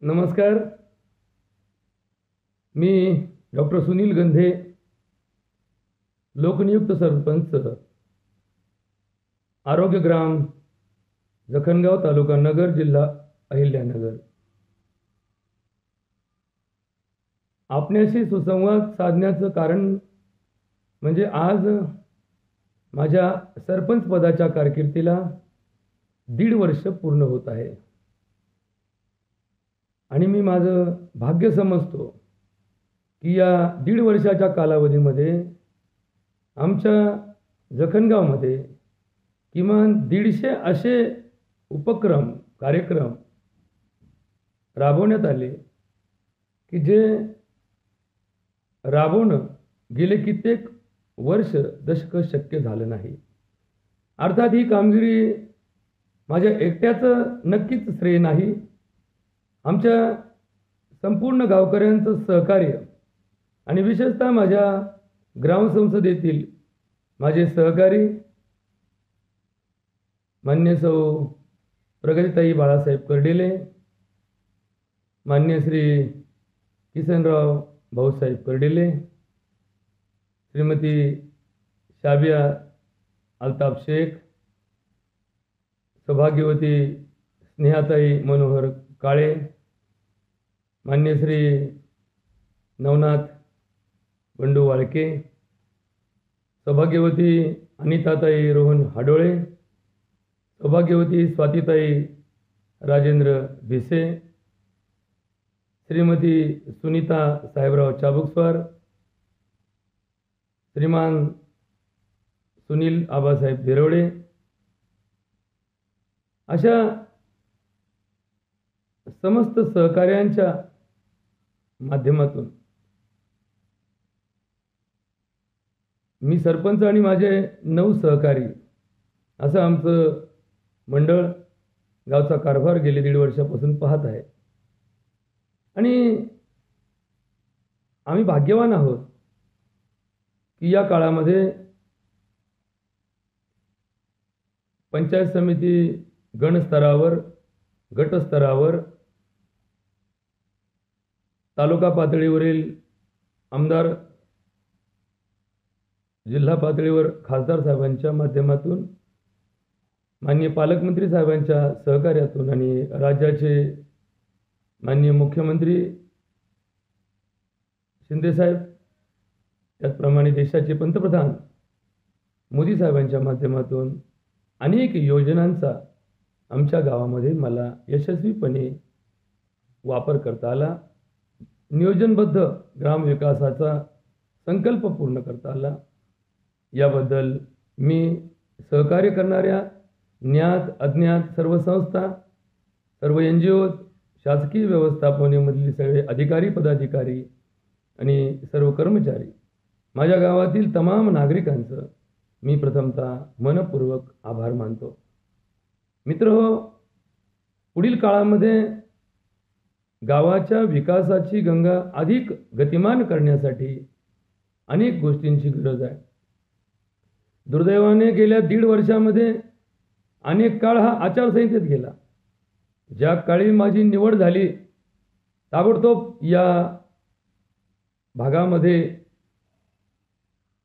नमस्कार. मी डॉक्टर सुनील गंधे, लोकनियुक्त सरपंच, आरोग्य ग्राम, जखणगाव तालुका नगर, जिल्हा अहिल्यानगर. आपल्याशी सुसंवाद साधण्याचं कारण म्हणजे आज माझ्या सरपंच पदाच्या कारकिर्दीला 1.5 वर्ष पूर्ण होत आहे आणि मी माझं भाग्य समजतो की या 1.5 वर्षाच्या कालावधीमध्ये आमच्या जखणगावमध्ये किमान 150 असे उपक्रम कार्यक्रम राबवण्यात आले की जे राबवणं गेले कित्येक वर्ष दशक शक्य झालं नाही. अर्थात ही कामगिरी माझ्या एकट्याचं नक्कीच श्रेय नाही. आमच्या संपूर्ण गावकऱ्यांचं सहकार्य आणि विशेषतः माझ्या ग्रामसंसदेतील माझे सहकारी मान्य सौ प्रगतीताई बाळासाहेब कर्डिले, मान्य श्री किसनराव भाऊसाहेब कर्डिले, श्रीमती शाबिया अल्ताफ शेख, सौभाग्यवती स्नेहाताई मनोहर काळे, मान्य श्री नवनाथ बंडू वाळके, सौभाग्यवती अनिताताई रोहन हाडोळे, सौभाग्यवती स्वातीताई राजेंद्र भिसे, श्रीमती सुनीता साहेबराव चाबुकस्वार, श्रीमान सुनील आबासाहेब बिरवडे, अशा समस्त सहकार्यांच्या माध्यमातून मी सरपंच आणि माझे 9 सहकारी असं आमचं मंडळ गावचा कारभार गेले 1.5 वर्षापासून पाहत आहे. आणि आम्ही भाग्यवान आहोत की या काळामध्ये पंचायत समिती गणस्तरावर, गटस्तरावर, तालुका पातळीवरील आमदार, जिल्हा पातळीवर खासदार साहेबांच्या माध्यमातून, माननीय पालकमंत्री साहेबांच्या सहकार्यातून आणि राज्याचे माननीय मुख्यमंत्री शिंदेसाहेब, त्याचप्रमाणे देशाचे पंतप्रधान मोदी साहेबांच्या माध्यमातून अनेक योजनांचा आमच्या गावामध्ये मला यशस्वीपणे वापर करता आला. नियोजनबद्ध ग्रामविकासाचा संकल्प पूर्ण करता आला. याबद्दल मी सहकार्य करणाऱ्या ज्ञात अज्ञात सर्व संस्था, सर्व NGO, शासकीय व्यवस्थापनेमधील सगळे अधिकारी पदाधिकारी आणि सर्व कर्मचारी, माझ्या गावातील तमाम नागरिकांचं मी प्रथमतः मनपूर्वक आभार मानतो. मित्रहो, पुढील काळामध्ये गावाच्या विकासाची गंगा अधिक गतिमान करण्यासाठी अनेक गोष्टींची गरज आहे. दुर्दैवाने गेल्या 1.5 वर्षामध्ये अनेक काळ हा आचारसंहितेत गेला. ज्या काळी माझी निवड झाली ताबडतोब या भागामध्ये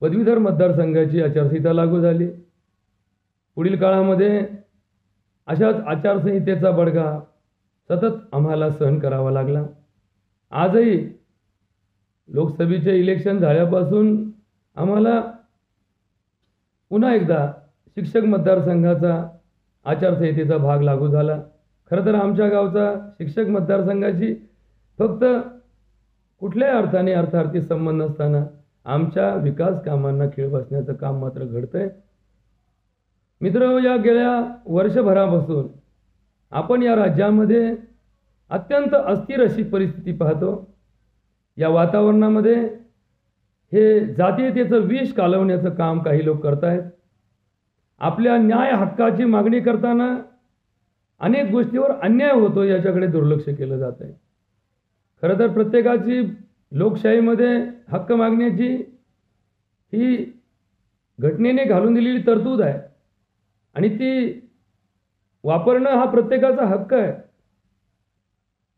पदवीधर मतदारसंघाची आचारसंहिता लागू झाली. पुढील काळामध्ये अशाच आचारसंहितेचा बडगा सतत आम्हाला सहन करावा लागला. आजही लोकसभेचे इलेक्शन झाल्यापासून आम्हाला पुन्हा एकदा शिक्षक मतदारसंघाचा आचारसंहितेचा भाग लागू झाला. खरं तर आमच्या गावचा शिक्षक मतदारसंघाची फक्त कुठल्याही अर्थाने अर्थार्थी संबंध नसताना आमच्या विकास कामांना खीळ बसण्याचं काम मात्र घडतंय. मित्र, या गेल्या वर्षभरापासून आपण या राज्यामध्ये अत्यंत अस्थिर अशी परिस्थिती पाहतो. या वातावरणामध्ये हे जातीयतेचं विष कालवण्याचं काम काही लोक करत आहेत. आपल्या न्याय हक्काची मागणी करताना अनेक गोष्टीवर अन्याय होतो याच्याकडे दुर्लक्ष केलं जात आहे. खरं तर प्रत्येकाची लोकशाहीमध्ये हक्क मागण्याची ही घटनेने घालून दिलेली तरतूद आहे आणि ती वापरणं हा प्रत्येकाचा हक्क आहे.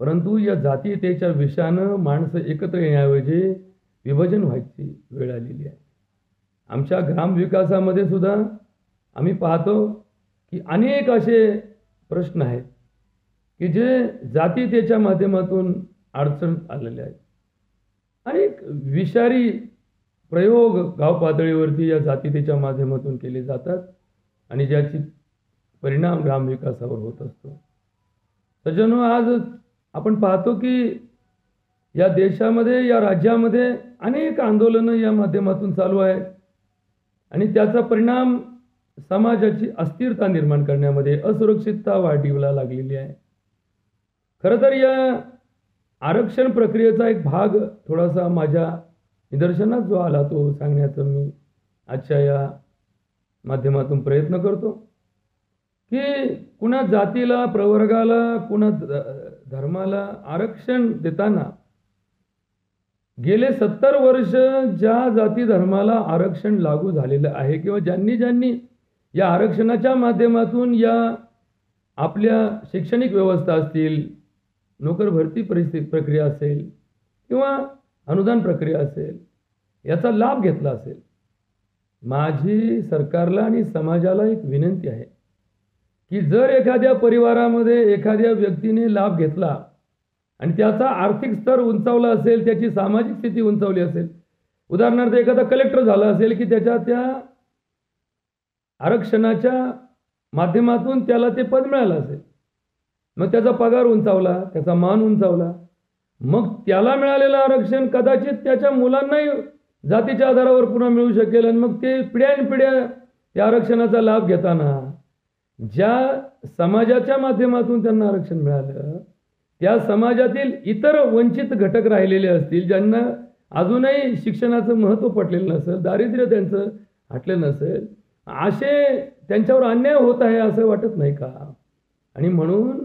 परंतु या जातीयतेच्या विषानं माणसं एकत्र येण्याऐवजी विभाजन व्हायची वेळ आलेली आहे. आमच्या ग्रामविकासामध्ये सुद्धा आम्ही पाहतो की अनेक असे प्रश्न आहेत की जे जातीयतेच्या माध्यमातून अडचणीत आलेले आहेत. अनेक विषारी प्रयोग गाव पातळीवरती या जातीयतेच्या माध्यमातून केले जातात आणि ज्याची परिणाम ग्रामविकासावर होत असतो. सज्जनो, आज आपण पाहतो की या देशामध्ये, या राज्यामध्ये अनेक आंदोलनं या माध्यमातून चालू आहेत आणि त्याचा परिणाम समाजाची अस्थिरता निर्माण करण्यामध्ये, असुरक्षितता वाढीला लागलेली आहे. खरं तर या आरक्षण प्रक्रियेचा एक भाग थोडासा माझ्या निदर्शनात जो आला तो सांगण्याचा मी आजच्या या माध्यमातून प्रयत्न करतो की कुणा जातीला, प्रवर्गाला, कुणा धर्माला आरक्षण देताना गेले 70 वर्ष ज्या जाती धर्माला आरक्षण लागू झालेलं आहे किंवा ज्यांनी या आरक्षणाच्या माध्यमातून या आपल्या शैक्षणिक व्यवस्था असतील, नोकर भरती प्रक्रिया असेल किंवा अनुदान प्रक्रिया असेल, याचा लाभ घेतला असेल, माझी सरकारला आणि समाजाला एक विनंती आहे की जर एखाद्या परिवारामध्ये एखाद्या व्यक्तीने लाभ घेतला आणि त्याचा आर्थिक स्तर उंचावला असेल, त्याची सामाजिक स्थिती उंचावली असेल, उदाहरणार्थ एखादा कलेक्टर झाला असेल की त्याच्या त्या आरक्षणाच्या माध्यमातून त्याला ते पद मिळालं असेल, मग त्याचा पगार उंचावला, त्याचा मान उंचावला, मग त्याला मिळालेलं आरक्षण कदाचित त्याच्या मुलांनाही जातीच्या आधारावर पुन्हा मिळू शकेल आणि मग ते पिढ्यानपिढ्या त्या आरक्षणाचा लाभ घेताना ज्या समाजाच्या माध्यमातून त्यांना आरक्षण मिळालं त्या समाजातील इतर वंचित घटक राहिलेले असतील, ज्यांना अजूनही शिक्षणाचं महत्त्व पटलेलं नसेल, दारिद्र्य त्यांचं हटलं नसेल, असे त्यांच्यावर अन्याय होत आहे असं वाटत नाही का? आणि म्हणून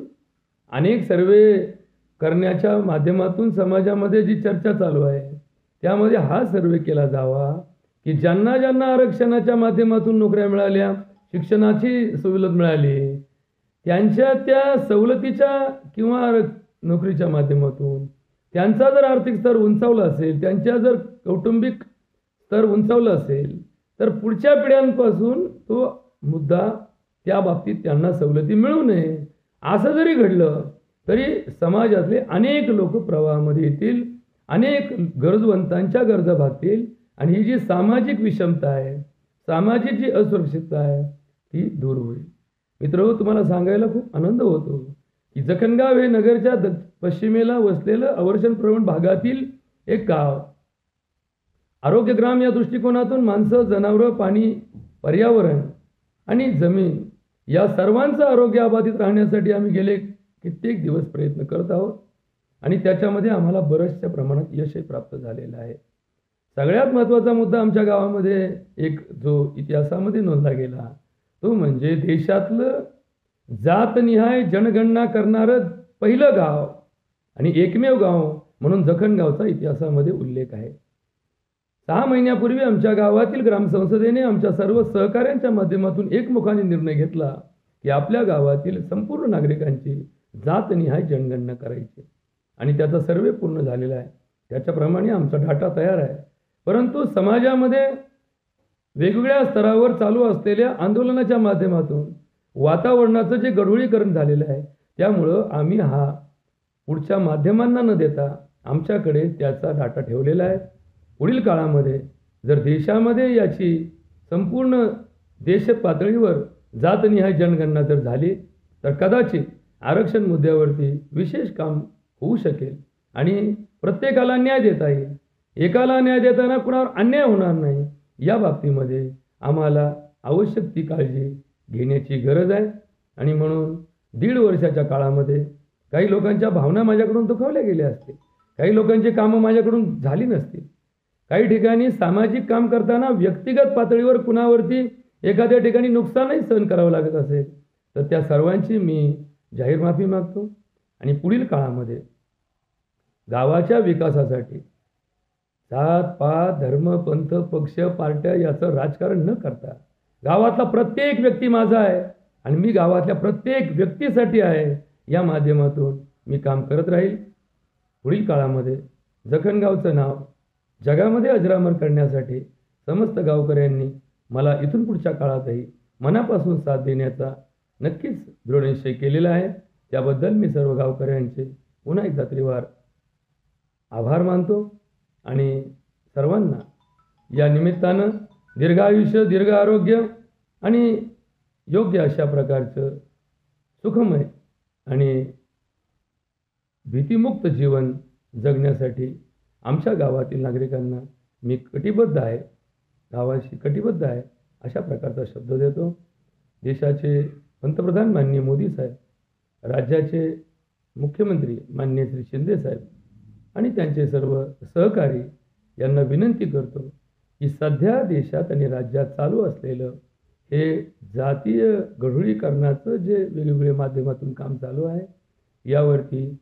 अनेक सर्वे करण्याच्या माध्यमातून समाजामध्ये जी चर्चा चालू आहे त्यामध्ये हा सर्वे केला जावा की ज्यांना आरक्षणाच्या माध्यमातून नोकऱ्या मिळाल्या, शिक्षणाची सवलत मिळाली, त्यांच्या त्या सवलतीच्या किंवा नोकरीच्या माध्यमातून त्यांचा जर आर्थिक स्तर उंचावला असेल, त्यांच्या जर कौटुंबिक स्तर उंचावला असेल, तर पुढच्या पिढ्यांपासून तो मुद्दा त्या बाबतीत त्यांना सवलती मिळू नये. असं जरी घडलं तरी समाजातले अनेक लोक प्रवाहामध्ये येतील, अनेक गरजवंतांच्या गरजा भागतील आणि ही जी सामाजिक विषमता आहे, सामाजिक जी असुरक्षितता आहे ती दूर होईल. मित्रहो, तुम्हाला सांगायला खूप आनंद होतो की जखणगाव हे नगरच्या पश्चिमेला वसलेलं अवर्षण प्रवण भागातील एक गाव. आरोग्यग्राम या दृष्टिकोनातून माणसं, जनावरं, पाणी, पर्यावरण आणि जमीन या सर्वांचं आरोग्य अबाधित राहण्यासाठी आम्ही गेले कित्येक दिवस प्रयत्न करत आहोत आणि त्याच्यामध्ये आम्हाला बऱ्याचशा प्रमाणात यशही प्राप्त झालेलं आहे. सगळ्यात महत्त्वाचा मुद्दा आमच्या गावामध्ये एक जो इतिहासामध्ये नोंदला गेला तो म्हणजे देशातलं जातनिहाय जनगणना करणारं पहिलं गाव आणि एकमेव गाव म्हणून जखणगावचा इतिहासामध्ये उल्लेख आहे. 6 महिन्यापूर्वी आमच्या गावातील ग्रामसंसदेने आमच्या सर्व सहकाऱ्यांच्या माध्यमातून एकमुखाने निर्णय घेतला की आपल्या गावातील संपूर्ण नागरिकांची जातनिहाय जनगणना करायची आणि त्याचा सर्वे पूर्ण झालेला आहे. त्याच्याप्रमाणे आमचा डाटा तयार आहे. परंतु समाजामध्ये वेगवेगळ्या स्तरावर चालू असलेल्या आंदोलनाच्या माध्यमातून वातावरणाचं जे गढूळीकरण झालेलं आहे त्यामुळं आम्ही हा पुढच्या माध्यमांना न देता आमच्याकडे त्याचा डाटा ठेवलेला आहे. पुढील काळामध्ये जर देशामध्ये याची संपूर्ण देश पातळीवर जातनिहाय जनगणना जर झाली तर कदाचित आरक्षण मुद्द्यावरती विशेष काम होऊ शकेल आणि प्रत्येकाला न्याय देता येईल. एकाला न्याय देताना कुणावर अन्याय होणार नाही या बाबतीमध्ये आम्हाला आवश्यक ती काळजी घेण्याची गरज आहे. आणि म्हणून 1.5 वर्षाच्या काळामध्ये काही लोकांच्या भावना माझ्याकडून दुखावल्या गेल्या असतील, काही लोकांची कामं माझ्याकडून झाली नसतील, काही ठिकाणी सामाजिक काम करताना व्यक्तिगत पातळीवर कुणावरती एखाद्या ठिकाणी नुकसानही सहन करावं लागत असेल तर त्या सर्वांची मी जाहीर माफी मागतो आणि पुढील काळामध्ये गावाच्या विकासासाठी जात पात धर्म पंथ पक्ष पार्ट्या याचं राजकारण न करता गावातला प्रत्येक व्यक्ती माझा आहे आणि मी गावातल्या प्रत्येक व्यक्तीसाठी आहे या माध्यमातून मी काम करत राहील. पुढील काळामध्ये जखणगावचं नाव जगामध्ये अजरामर करण्यासाठी समस्त गावकऱ्यांनी मला इथून पुढच्या काळातही मनापासून साथ देण्याचा नक्कीच दृढ निश्चय केलेला आहे. त्याबद्दल मी सर्व गावकऱ्यांचे पुन्हा एकदा त्रिवार आभार मानतो आणि सर्वांना या निमित्तानं दीर्घायुष्य, दीर्घ आरोग्य आणि योग्य अशा प्रकारचं सुखमय आणि भीतीमुक्त जीवन जगण्यासाठी आमच्या गावातील नागरिकांना मी कटिबद्ध आहे, गावाशी कटिबद्ध आहे अशा प्रकारचा शब्द देतो. देशाचे पंतप्रधान माननीय मोदी साहेब, राज्याचे मुख्यमंत्री माननीय श्री शिंदे साहेब आणि त्यांचे सर्व सहकारी यांना विनंती करतो की सध्या देशात आणि राज्यात चालू असलेलं हे जातीय गढुळीकरणाचं जे वेगवेगळ्या माध्यमातून काम चालू आहे, यावरती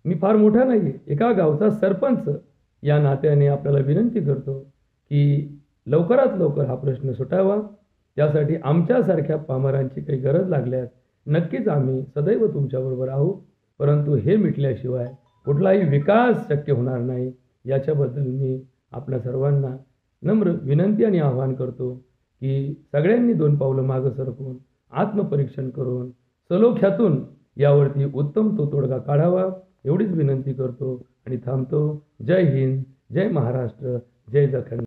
मी फार मोठा नाही आहे, एका गावचा सरपंच या नात्याने आपल्याला विनंती करतो की लवकरात लवकर हा प्रश्न सुटावा. त्यासाठी आमच्यासारख्या पामरांची काही गरज लागल्यास नक्कीच आम्ही सदैव तुमच्याबरोबर आहोत. परंतु हे मिटल्याशिवाय कुठलाही विकास शक्य होणार नाही. याच्याबद्दल मी आपल्या सर्वांना नम्र विनंती आणि आवाहन करतो की सगळ्यांनी 2 पावलं मागं सरकून आत्मपरीक्षण करून सलोख्यातून यावरती उत्तम तो तोडगा काढावा एवढीच विनंती करतो आणि थांबतो. जय हिंद, जय महाराष्ट्र, जय जखण.